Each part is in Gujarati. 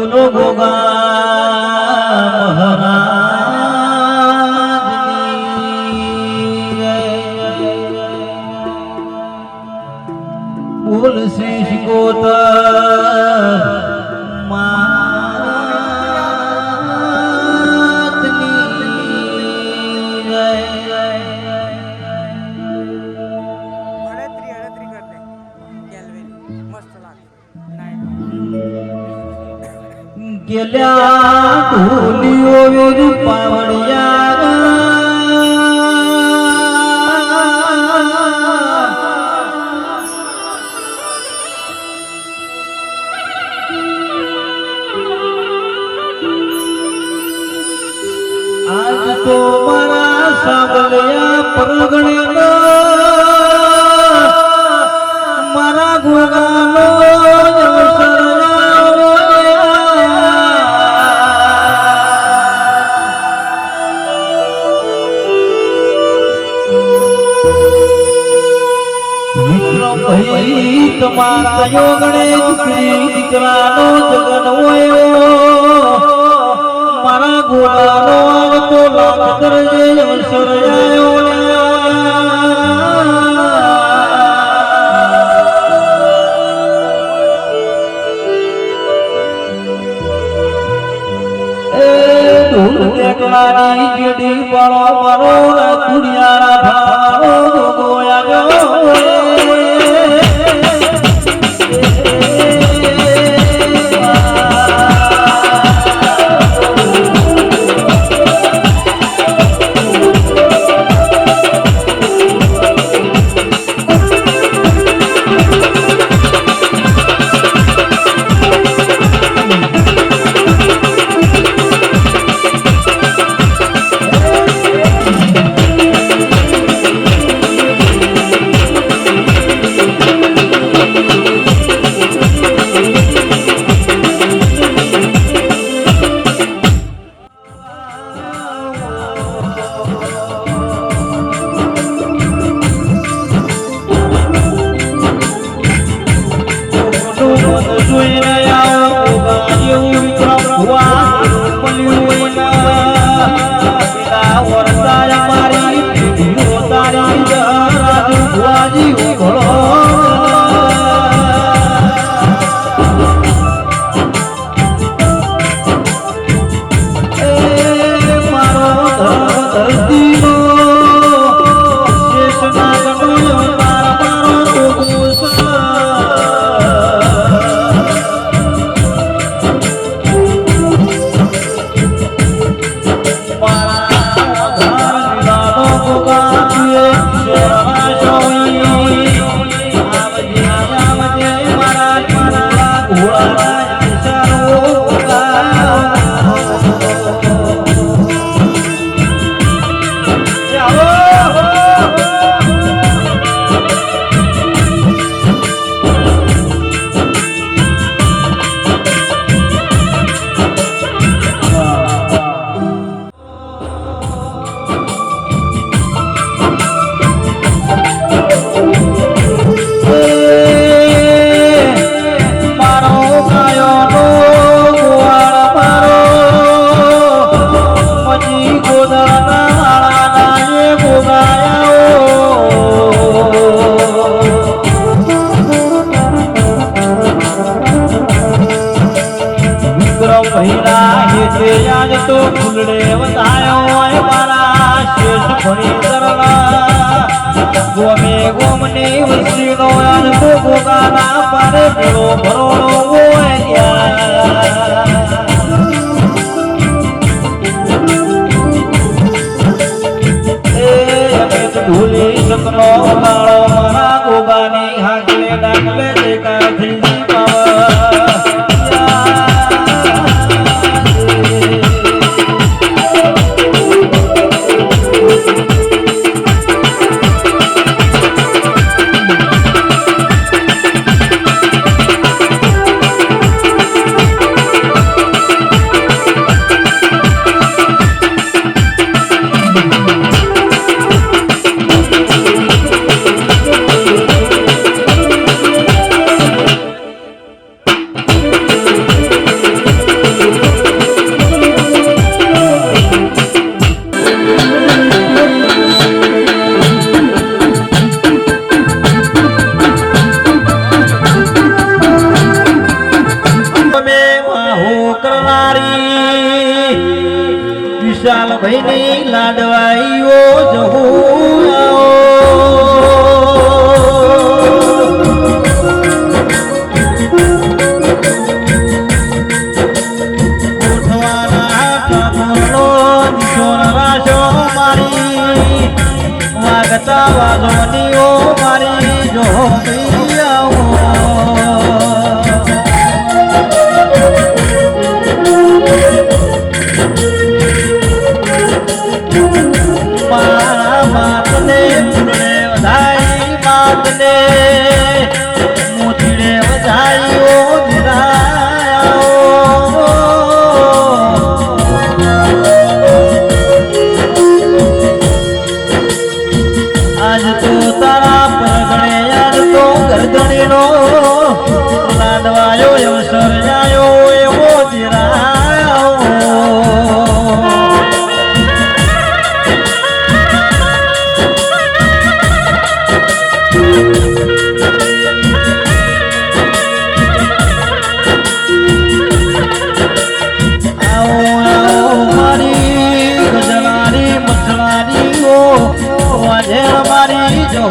બોલો ગોગા મહારાજ બોલ શ્રી શિકોતર गेल्या ढोलियो वीर पावड़िया आज तो मारा साबलिया परगणे मारा गोगानो તમારા યોગણે દીકરાનો જગન હોયો મારા ગોળાનો આવતો લાખ દરજે અવસર આવ્યો એ ધૂળ દેખલાની જેડી પાળો મારો દુનિયાના ભારો ગોયા ગયો तो फुलड़े बतायो मारा शेष भणी करला गोमे गोमने वसीनो यान को गोगाना पारे भरो भरोनो गोया ए हमें तो भूली सकनो मारो मारा गोगानी हाकले डाकले देखा थी બજાવા જોનીઓ મારી જો મારા માતને ફૂલે વધાઈ માતને મોતીડે વધાયો આજ તો તારા પરગણે યાર તો ગરદણીનો લાડવાયો અવસર આયો એવો જીરાયો મારી જો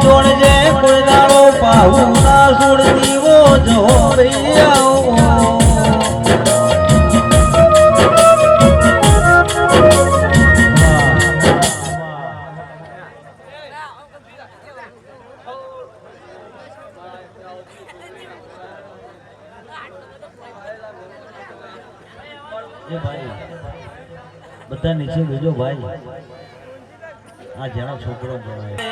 જોડજે કોઈ દાડો પાહુ ના છોડતી વો જો બધા નીચે બેજો ભાઈ આ જેના છોકરો ભણાય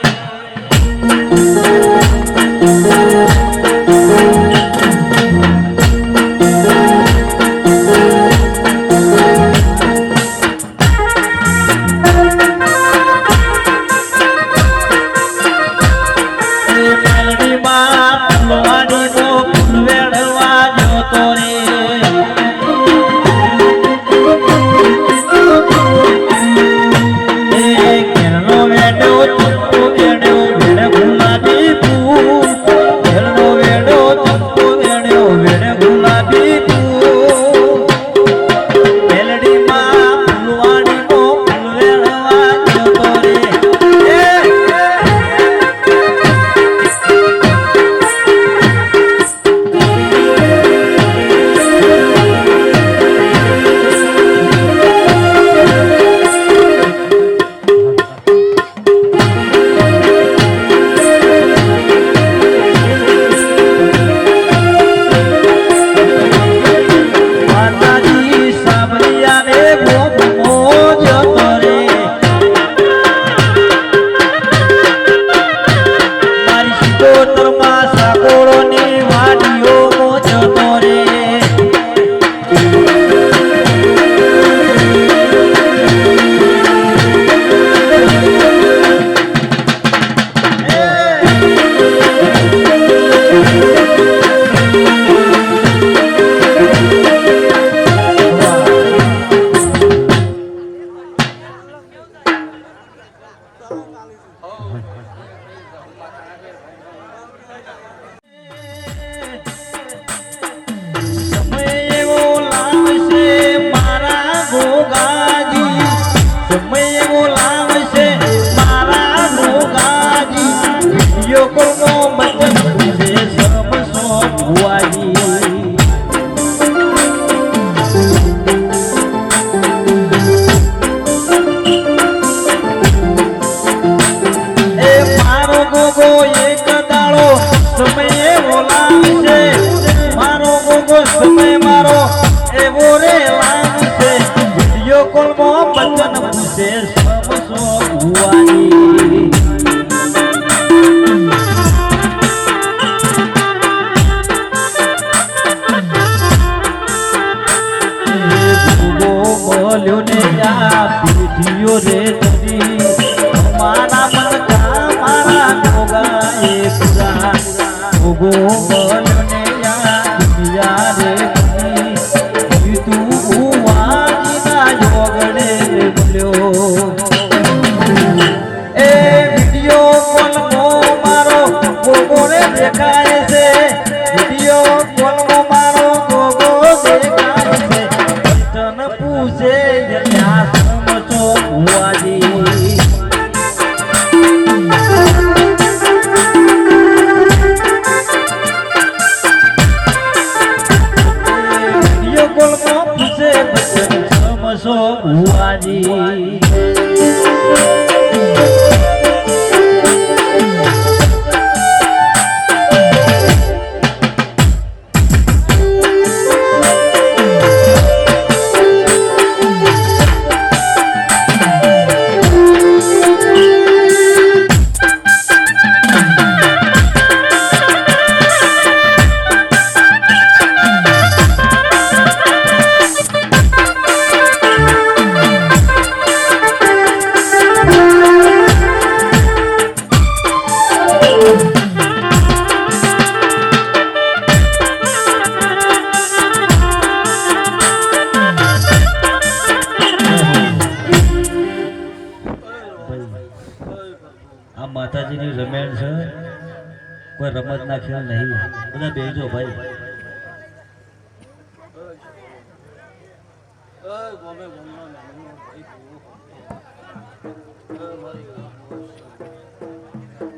કોઈ રમત ના ખેલ નહીં, બધા બેજો ભાઈ.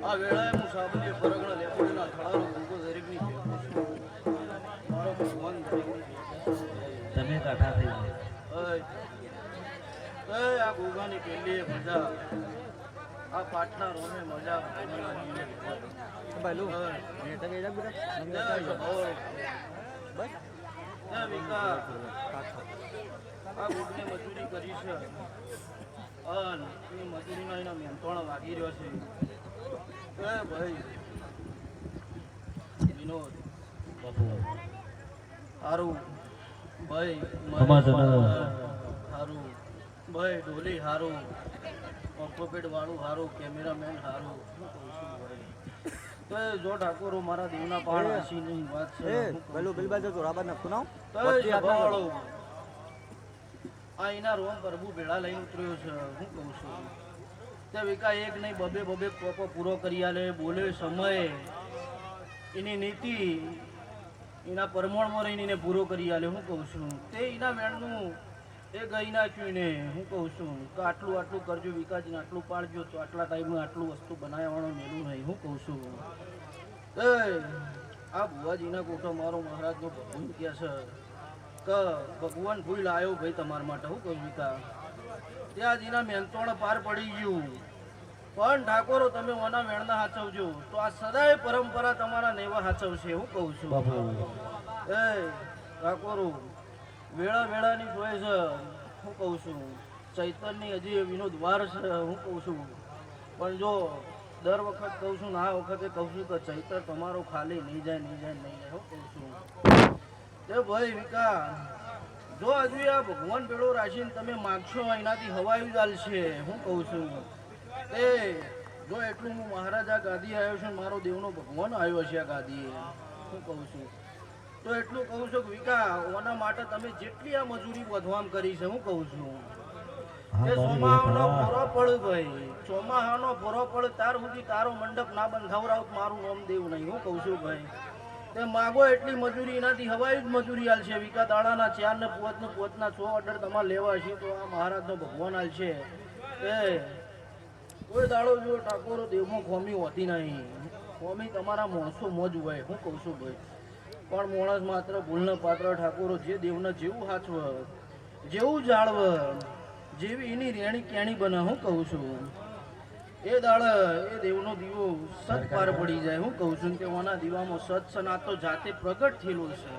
આ વેળાએ મુસાફરી પરગણા લેપોડીના થળાનો ભૂકો દરેકની મારો ભગવાન તમે કાઠા થઈ જાય. આ ગોગાની પેલી મજા, આ પાટના રોમે મજા આ ગોગને મજૂરી કરી છે અને એ મજૂરીનો એના મેંતોણ વાગી રહ્યો છે. ભાઈ વિનોદ હારું, ભાઈ હારું, ભાઈ ઢોલી હારું, ઓર્થોપેડ વાળું હારું, કેમેરામેન હારું. જો ઠાકોરો મારા દેવના પહાડ હસી નહીં વાત છે. આ એના રોમ પ્રભુ ભેળા લઈને ઉતર્યો છે. હું કહું છું તે વિકા એક નહીં બબે બબે કોકો પૂરો કરી આલે, બોલે સમય એની નીતિ એના પરમાણમાં રહીને એને પૂરો કરી આલે. હું કહું છું તે એના વેણનું એ ગઈ નાખ્યું ને. હું કહું છું કે આટલું આટલું કરજો વિકાસજીને, આટલું પાડજો તો આટલા ટાઈમમાં આટલું વસ્તુ બનાવવાનું મેલું નહીં. હું કહું છું આ ભુવાજીના કોઠો મારો મહારાજનો ભગવાન કહે છે કે ભગવાન ભૂલ આવ્યો ભાઈ તમારા માટે. હું કહું વિકા ત્યાં જીના મેંતોણ પાર પડી ગયું, પણ ઠાકોરો તમે ઓના વેણના હાચવજો તો આ સદાય પરંપરા તમારા નેવા હાચવશે. હું કહું છું ઠાકોરો વેળા વેળાની જોઈ છે. હું કહું છું ચૈતનની હજી વિનોદ વાર છે. હું કહું છું પણ જો દર વખત કહું છું ને આ વખતે કહું છું કે ચૈત્ર તમારો ખાલી નહીં જાય નહીં જાય નહીં જાય. હું કહું છું તે ભાઈ વિકા જો હજુ આ ભગવાન પેલો રાશિને તમે માગશો એનાથી હવાયું ચાલશે. હું કહું છું તે જો એટલું હું મહારાજા ગાદી આવ્યો છું, મારો દેવનો ભગવાન આવ્યો છે આ ગાદીએ. હું કહું છું તો એટલું કહું છું કે વિકા ઓના માટે તમે જેટલી આ મજૂરી વધવામ કરી છે. હું કહું છું એ ચોમાહાનો ફરો પડ ભાઈ, ચોમાહાનો ફરો પડ તાર સુધી તારો મંડપ ના બંધાવરાવ મારું નામ દેવું નહીં. હું કહું છું ભાઈ તે માગો એટલી મજૂરી એનાથી હવાઈ જ મજૂરી આલશે. વિકા દાડાના 4 ને 5 ને 5 ના 100 ઓર્ડર તમારે લેવા છે તો આ મહારાજનો ભગવાન આલશે. એ કોઈ દાડો જો ઠાકોરો દેવમાં ખોમી હોતી નહીં, ખોમી તમારા માણસો મોજ હોય. હું કહું છું ભાઈ પણ માણસ માત્ર ભૂલના પાત્ર. ઠાકોરો જે દેવને જેવું હાચવ, જેવું જાળવ, જેવી એની રેણી કેણી બને. હું કહું છું એ દાડ એ દેવનો દીવો સત પાર પડી જાય. હું કહું છું કે ઓના દીવામાં સત સનાતો જાતે પ્રગટ થયેલો છે.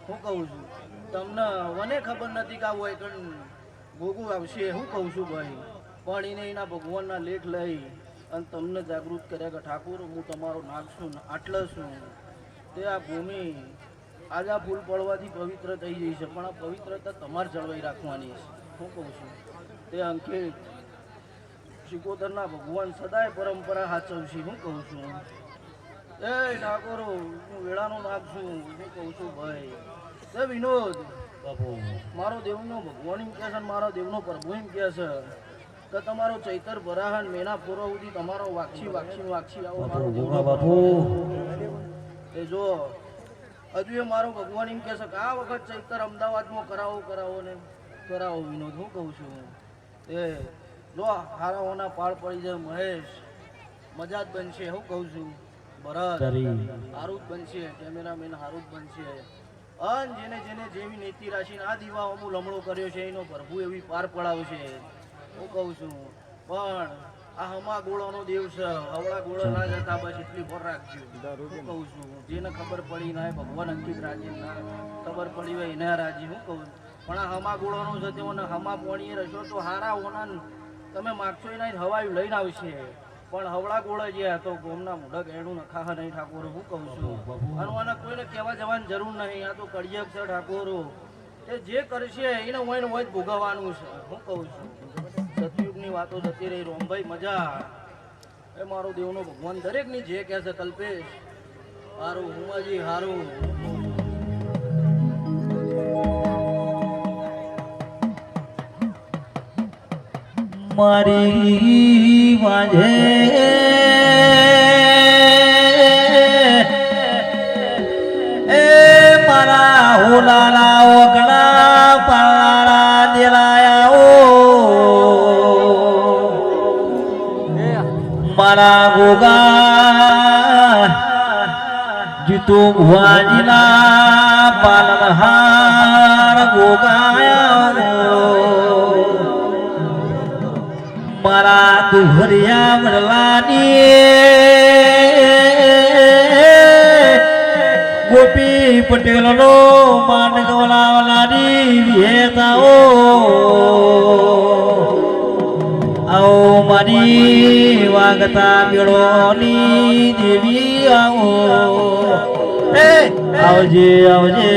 હું કહું છું તમને મને ખબર નથી કે આ હોય કણ ભોગું આવશે. હું કહું છું ભાઈ પણ એને એના ભગવાનના લેખ લઈ અને તમને જાગૃત કર્યા કે ઠાકોર હું તમારો નાગ છું, આટલો છું. તે આ ભૂમિ આજે આ ફૂલ પડવાથી પવિત્ર થઈ જઈ છે, પણ આ પવિત્રતા તમારે જળવાઈ રાખવાની છે. હું કહું છું તે અંકિત શિકોતરના ભગવાન સદાય પરંપરા સાચવશે. હું કહું છું એ ઠાકોરો હું વેળાનો નાગ છું. હું કહું છું ભાઈ તે વિનોદ મારો દેવનો ભગવાન એમ કહે છે, મારો દેવનો પ્રભુ એમ કહે છે કે તમારો ચૈતર ભરાહન મેના પૂરો સુધી તમારો વાક્ષી વાક્ષી વાક્ષી આવો મારો દેવનો બાપુ. એ જો હજુ એ મારો ભગવાન એમ કહે છે કે આ વખત ચૈતર અમદાવાદમાં કરાવો કરાવો ને કરાવો વિનોદ. હું કહું છું એ જો હારાઓના પાળ પડી જાય મહેશ મજા જ બનશે. હું કહું છું ભરત હારું જ બનશે, કેમેરામેન હારું જ બનશે. અને જેને જેને જેવી નીતિ રાશિને આ દીવા અમુલ લમણો કર્યો છે એનો પ્રભુ એવી પાર પડાવશે. હું કહું છું પણ આ હમા ગોળાનો દેવ છે, હવળા ગોળા ના જતા બસ એટલી ભર રાખજો. હું કહું છું જેને ખબર પડી ના ભગવાન અંકિત રાજી ના ખબર પડી હોય એના રાજી. હું કહું પણ આ હમા ગોળાનો છે તેઓને હમા પોણીએ રહેશો તો હારા ઓના તમે માગશો એના હવાયું લઈને આવશે. પણ હવળા ગોળા જે તો ગોમના મોઢક એનું નખાહ નહીં ઠાકોરો. હું કહું છું અને આને કોઈને કહેવા જવાની જરૂર નહીં. આ તો કડિયક છે ઠાકોરો, એ જે કરશે એને હોય ને હોય જ ભોગવવાનું છે. હું કહું છું સતયુગની વાતો જતી રહી રોમભાઈ મજા. એ મારો દેવનો ભગવાન દરેકની જે કહે છે કલ્પેશ હારું, હુમાજી હારું. મારી વાંझे ગોગા જીતુ ભુવાજીના પાલનહાર ગોગાયા મારા દુહરિયા વડલાની ગોપી પટેલ નો માન ગવલાવનારી વિહેતાઓ આવો મારી વાગતા મેળોની દેવી આવો આવજે આવજે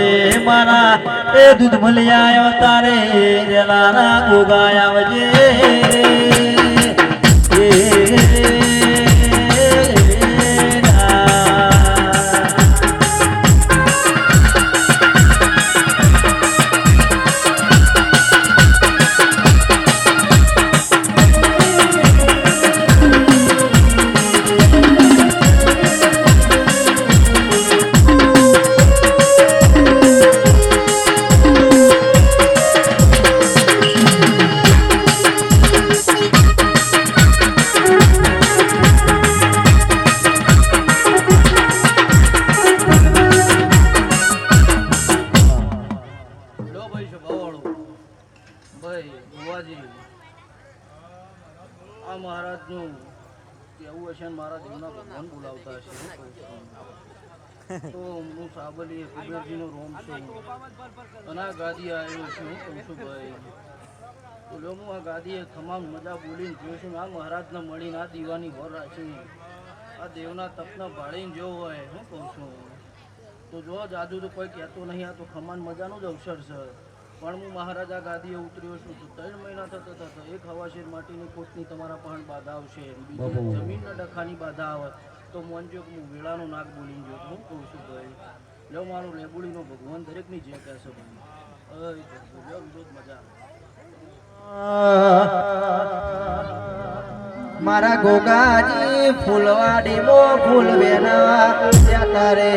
મારા એ દૂધ ભલિયા અવતારે રેલાના ગોગા આવજે આ મહારાજનું કેવું હશે ને મારા દેવના ભગવાન બોલાવતા હશે તો હું સાબલી કુબેરજીનો રોમ છું અને આ ગાદી આવ્યો છું હું કહું છું ભાઈ તો લો હું આ ગાદીએ તમામ મજા બોલીને જોઉં છું આ મહારાજને મળીને આ દીવાની હોર રાખી આ દેવના તપના ભાળીને જેવો હોય હું કહું છું તો જો જાદુ તો કોઈ કહેતો નહીં આ તો ખમાન મજાનો જ અવસર છે પણ હું મહારાજા ગાદીએ ઉતર્યો છું 3 મહિના થતા એક હવાશેર માટીની કોટની તમારા પણ બાધા આવશે બીજી જમીનના ડખાની બાધા આવે તો મોનજો હું વેળાનો નાક બોલીને જો હું કહું છું ભાઈ લો મારું લેબુડીનો ભગવાન દરેકની જે કહેશે ભાઈ વિરોધ મજા મારા ગોગાજી ફૂલવાડીમાં ફૂલ વેના તારે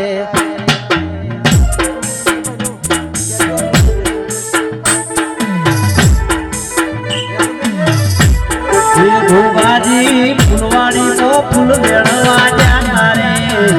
ગોગાજી ફૂલવાડીમાં ફૂલ વેણવા જતા રે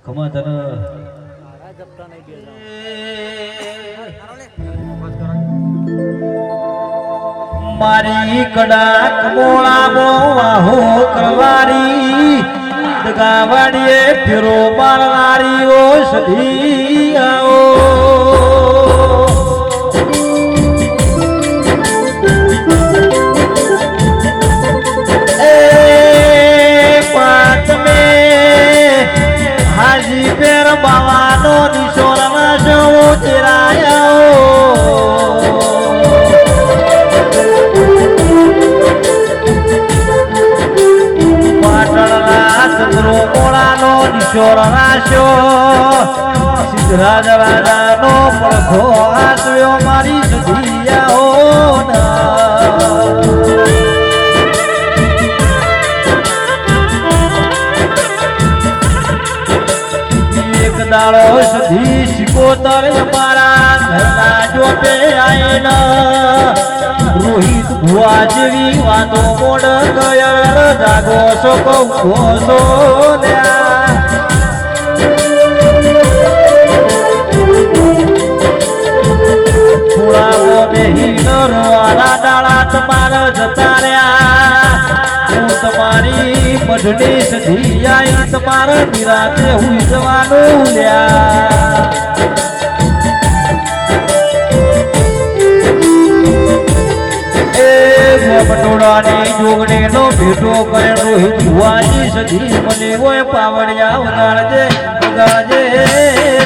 ખમા તને મારી કડાક મોળામો વાહો કરવારી દગાવાડીએ ફેરો મારનારી ઓ સધી આવો ચોર રાશ્યો સિદ્ધરાજ રાજાનો પડખો આશ્રયો મારી એક દાડો સધી સિકોતર મારા ઘરના જોતે આયના રોહિત ભુવા જેવી વાતો મોડ ગયર જાગો છો કહો છો થોડા બેહીન રોવાના ડાળા તમારા જતા રહ્યા હું તમારી મઢની સધી આઈ તમારા નિરાતે હુઈ જવાનું લ્યા પટોળાની જોગણી નો ભેટો કરે રોહિત ભુવાજી સધી મને હોય પાવડિયા વગાડજે વગાડજે